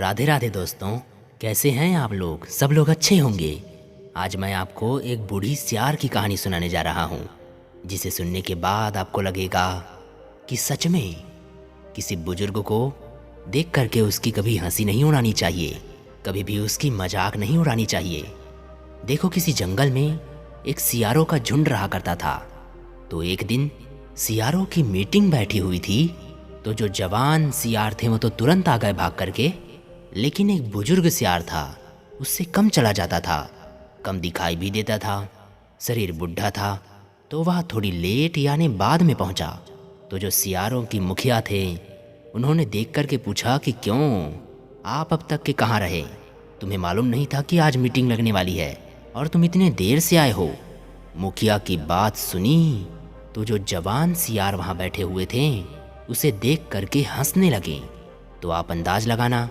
राधे राधे दोस्तों। कैसे हैं आप लोग? सब लोग अच्छे होंगे। आज मैं आपको एक बूढ़ी सियार की कहानी सुनाने जा रहा हूँ, जिसे सुनने के बाद आपको लगेगा कि सच में किसी बुजुर्ग को देख करके उसकी कभी हंसी नहीं उड़ानी चाहिए, कभी भी उसकी मजाक नहीं उड़ानी चाहिए। देखो, किसी जंगल में एक सियारों का झुंड रहा करता था। तो एक दिन सियारों की मीटिंग बैठी हुई थी। तो जो जवान सियार थे वो तो तुरंत आ गए भाग करके, लेकिन एक बुजुर्ग सियार था, उससे कम चला जाता था, कम दिखाई भी देता था, शरीर बुढ़ा था, तो वह थोड़ी लेट यानी बाद में पहुंचा। तो जो सियारों की मुखिया थे, उन्होंने देख करके पूछा कि क्यों आप अब तक के कहाँ रहे? तुम्हें मालूम नहीं था कि आज मीटिंग लगने वाली है और तुम इतने देर से आए हो? मुखिया की बात सुनी तो जो जवान सियार वहाँ बैठे हुए थे उसे देख करके हंसने लगे। तो आप अंदाज लगाना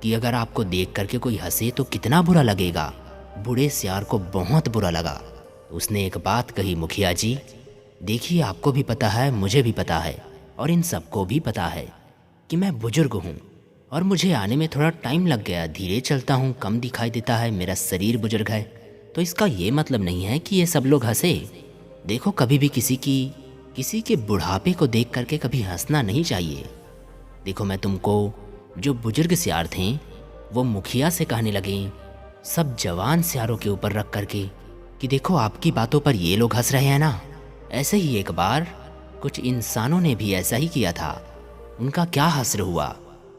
कि अगर आपको देख करके कोई हंसे तो कितना बुरा लगेगा। बूढ़े सियार को बहुत बुरा लगा। उसने एक बात कही, मुखिया जी देखिए, आपको भी पता है, मुझे भी पता है और इन सबको भी पता है कि मैं बुजुर्ग हूँ और मुझे आने में थोड़ा टाइम लग गया। धीरे चलता हूँ, कम दिखाई देता है, मेरा शरीर बुजुर्ग है। तो इसका ये मतलब नहीं है कि ये सब लोग हंसे। देखो, कभी भी किसी के बुढ़ापे को देख करके कभी हंसना नहीं चाहिए। देखो, मैं तुमको, जो बुजुर्ग सियार थे वो मुखिया से कहने लगे सब जवान सियारों के ऊपर रख करके कि देखो, आपकी बातों पर ये लोग हंस रहे हैं ना। ऐसे ही एक बार कुछ इंसानों ने भी ऐसा ही किया था। उनका क्या हश्र हुआ,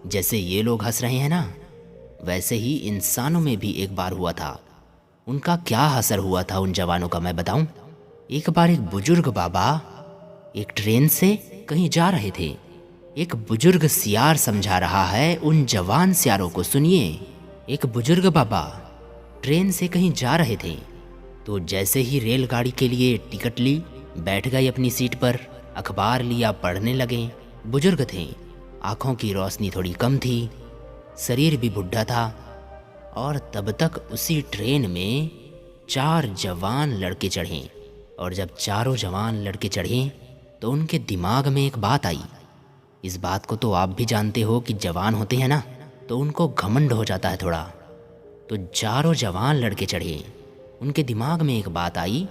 जैसे ये लोग हंस रहे हैं ना, वैसे ही इंसानों में भी एक बार हुआ था। उनका क्या हश्र हुआ था उन जवानों का, मैं बताऊं। एक बार एक बुजुर्ग बाबा एक ट्रेन से कहीं जा रहे थे। एक बुजुर्ग सियार समझा रहा है उन जवान सियारों को। सुनिए, एक बुजुर्ग बाबा ट्रेन से कहीं जा रहे थे। तो जैसे ही रेलगाड़ी के लिए टिकट ली, बैठ गए अपनी सीट पर, अखबार लिया, पढ़ने लगे। बुजुर्ग थे, आंखों की रोशनी थोड़ी कम थी, शरीर भी बुढ़ा था। और तब तक उसी ट्रेन में 4 जवान लड़के चढ़े। और जब चारों जवान लड़के चढ़े तो उनके दिमाग में एक बात आई। इस बात को तो आप भी जानते हो कि जवान होते हैं ना, तो उनको घमंड हो जाता है थोड़ा। तो चारों जवान लड़के चढ़े, उनके दिमाग में एक बात आई।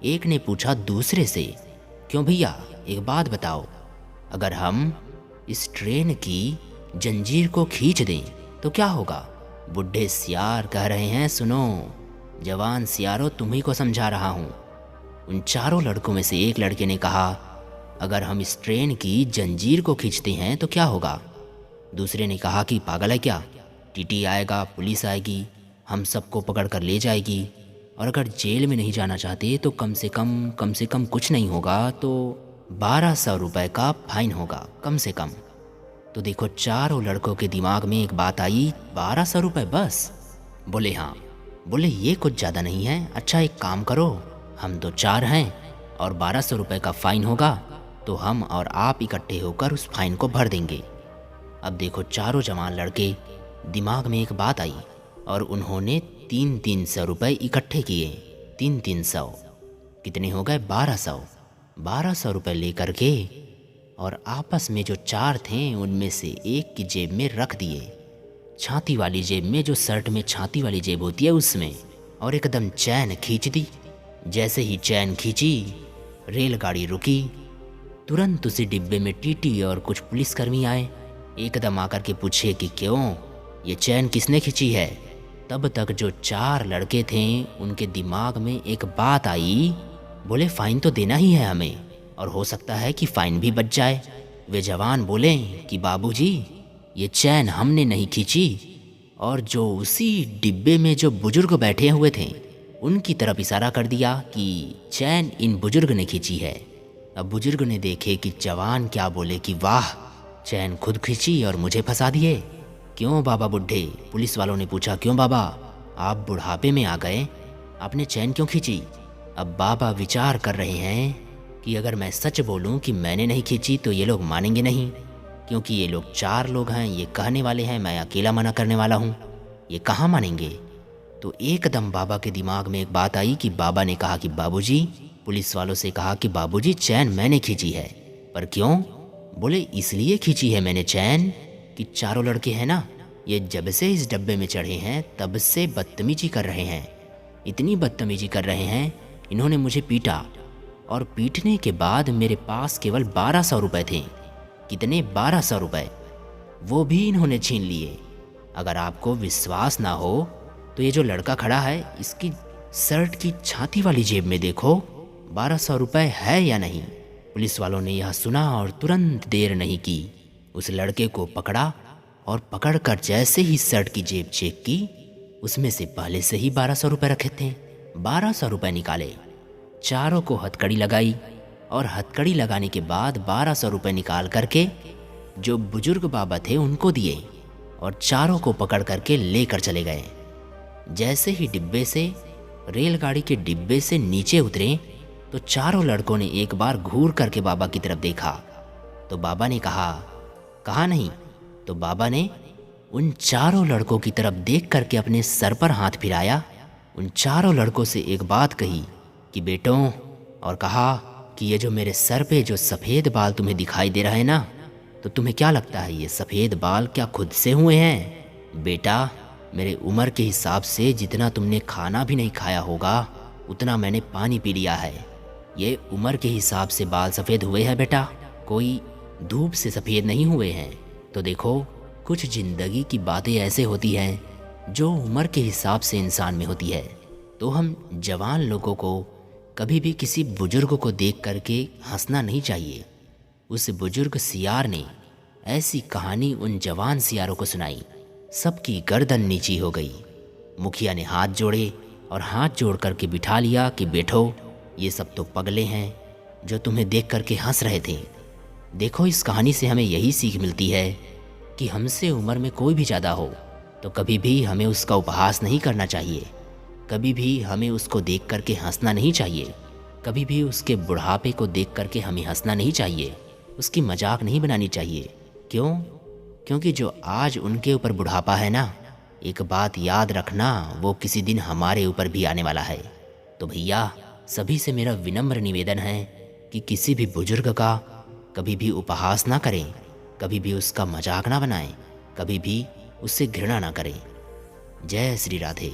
एक ने पूछा दूसरे से, क्यों भैया, एक बात बताओ, अगर हम इस ट्रेन की जंजीर को खींच दें तो क्या होगा? बुढ़े सियार कह रहे हैं, सुनो जवान सियारों, तुम्ही को समझा रहा हूँ। उन चारों लड़कों में से एक लड़के ने कहा, अगर हम इस ट्रेन की जंजीर को खींचते हैं तो क्या होगा? दूसरे ने कहा कि पागल है क्या, टीटी आएगा, पुलिस आएगी, हम सबको पकड़ कर ले जाएगी, और अगर जेल में नहीं जाना चाहते तो कम से कम कुछ नहीं होगा तो 1200 रुपये का फाइन होगा, कम से कम। तो देखो, चारों लड़कों के दिमाग में एक बात आई, 1200 रुपये बस? बोले हाँ। बोले ये कुछ ज़्यादा नहीं है। अच्छा, एक काम करो, हम तो 4 हैं और 1200 रुपये का फ़ाइन होगा, तो हम और आप इकट्ठे होकर उस फाइन को भर देंगे। अब देखो, चारों जवान लड़के दिमाग में एक बात आई और उन्होंने 300 रुपये इकट्ठे किए। 300 कितने हो गए? 1200। 1200 रुपये लेकर के और आपस में जो 4 थे उनमें से एक की जेब में रख दिए, छाती वाली जेब में, जो शर्ट में छाती वाली जेब होती है उसमें, और एकदम चैन खींच दी। जैसे ही चैन खींची, रेलगाड़ी रुकी। तुरंत उसी डिब्बे में टीटी और कुछ पुलिसकर्मी आए। एकदम आकर के पूछे कि क्यों, ये चैन किसने खींची है? तब तक जो 4 लड़के थे उनके दिमाग में एक बात आई। बोले फाइन तो देना ही है हमें, और हो सकता है कि फाइन भी बच जाए। वे जवान बोले कि बाबूजी, ये चैन हमने नहीं खींची, और जो उसी डिब्बे में जो बुजुर्ग बैठे हुए थे उनकी तरफ इशारा कर दिया कि चैन इन बुजुर्ग ने खींची है। अब बुजुर्ग ने देखे कि जवान क्या बोले कि वाह, चैन खुद खींची और मुझे फंसा दिए। क्यों बाबा बुढ़े? पुलिस वालों ने पूछा, क्यों बाबा, आप बुढ़ापे में आ गए, आपने चैन क्यों खींची? अब बाबा विचार कर रहे हैं कि अगर मैं सच बोलूं कि मैंने नहीं खींची तो ये लोग मानेंगे नहीं, क्योंकि ये लोग 4 लोग हैं, ये कहने वाले हैं, मैं अकेला मना करने वाला हूँ, ये कहाँ मानेंगे। तो एकदम बाबा के दिमाग में एक बात आई कि बाबा ने कहा कि बाबूजी, पुलिस वालों से कहा कि बाबूजी चैन मैंने खींची है। पर क्यों? बोले इसलिए खींची है मैंने चैन कि चारों लड़के हैं ना, ये जब से इस डब्बे में चढ़े हैं तब से बदतमीजी कर रहे हैं। इतनी बदतमीजी कर रहे हैं, इन्होंने मुझे पीटा और पीटने के बाद मेरे पास केवल 1200 रुपये थे। कितने? 1200 रुपये, वो भी इन्होंने छीन लिए। अगर आपको विश्वास ना हो तो ये जो लड़का खड़ा है इसकी शर्ट की छाती वाली जेब में देखो 1200 रुपये है या नहीं। पुलिस वालों ने यह सुना और तुरंत देर नहीं की, उस लड़के को पकड़ा और पकड़कर जैसे ही शर्ट की जेब चेक की, उसमें से पहले से ही 1200 रुपये रखे थे। 1200 रुपये निकाले, चारों को हथकड़ी लगाई और हथकड़ी लगाने के बाद 1200 रुपये निकाल करके जो बुजुर्ग बाबा थे उनको दिए और चारों को पकड़ करके लेकर चले गए। जैसे ही डिब्बे से, रेलगाड़ी के डिब्बे से नीचे उतरे तो चारों लड़कों ने एक बार घूर करके बाबा की तरफ देखा। तो बाबा ने कहा नहीं। तो बाबा ने उन चारों लड़कों की तरफ देख करके अपने सर पर हाथ फिराया, उन चारों लड़कों से एक बात कही कि बेटों, और कहा कि ये जो मेरे सर पे जो सफ़ेद बाल तुम्हें दिखाई दे रहा है ना, तो तुम्हें क्या लगता है ये सफ़ेद बाल क्या खुद से हुए हैं? बेटा, मेरे उम्र के हिसाब से जितना तुमने खाना भी नहीं खाया होगा उतना मैंने पानी पी लिया है। ये उम्र के हिसाब से बाल सफ़ेद हुए हैं बेटा, कोई धूप से सफ़ेद नहीं हुए हैं। तो देखो, कुछ ज़िंदगी की बातें ऐसे होती हैं जो उम्र के हिसाब से इंसान में होती है। तो हम जवान लोगों को कभी भी किसी बुजुर्ग को देख करके हंसना नहीं चाहिए। उस बुजुर्ग सियार ने ऐसी कहानी उन जवान सियारों को सुनाई, सबकी गर्दन नीची हो गई। मुखिया ने हाथ जोड़े और हाथ जोड़ करके बिठा लिया कि बैठो, ये सब तो पगले हैं जो तुम्हें देख करके हंस रहे थे। देखो, इस कहानी से हमें यही सीख मिलती है कि हमसे उम्र में कोई भी ज़्यादा हो तो कभी भी हमें उसका उपहास नहीं करना चाहिए, कभी भी हमें उसको देख करके हंसना नहीं चाहिए, कभी भी उसके बुढ़ापे को देख करके हमें हंसना नहीं चाहिए, उसकी मजाक नहीं बनानी चाहिए। क्यों? क्योंकि जो आज उनके ऊपर बुढ़ापा है ना, एक बात याद रखना, वो किसी दिन हमारे ऊपर भी आने वाला है। तो भैया, सभी से मेरा विनम्र निवेदन है कि किसी भी बुजुर्ग का कभी भी उपहास ना करें, कभी भी उसका मजाक ना बनाएं, कभी भी उससे घृणा ना करें। जय श्री राधे।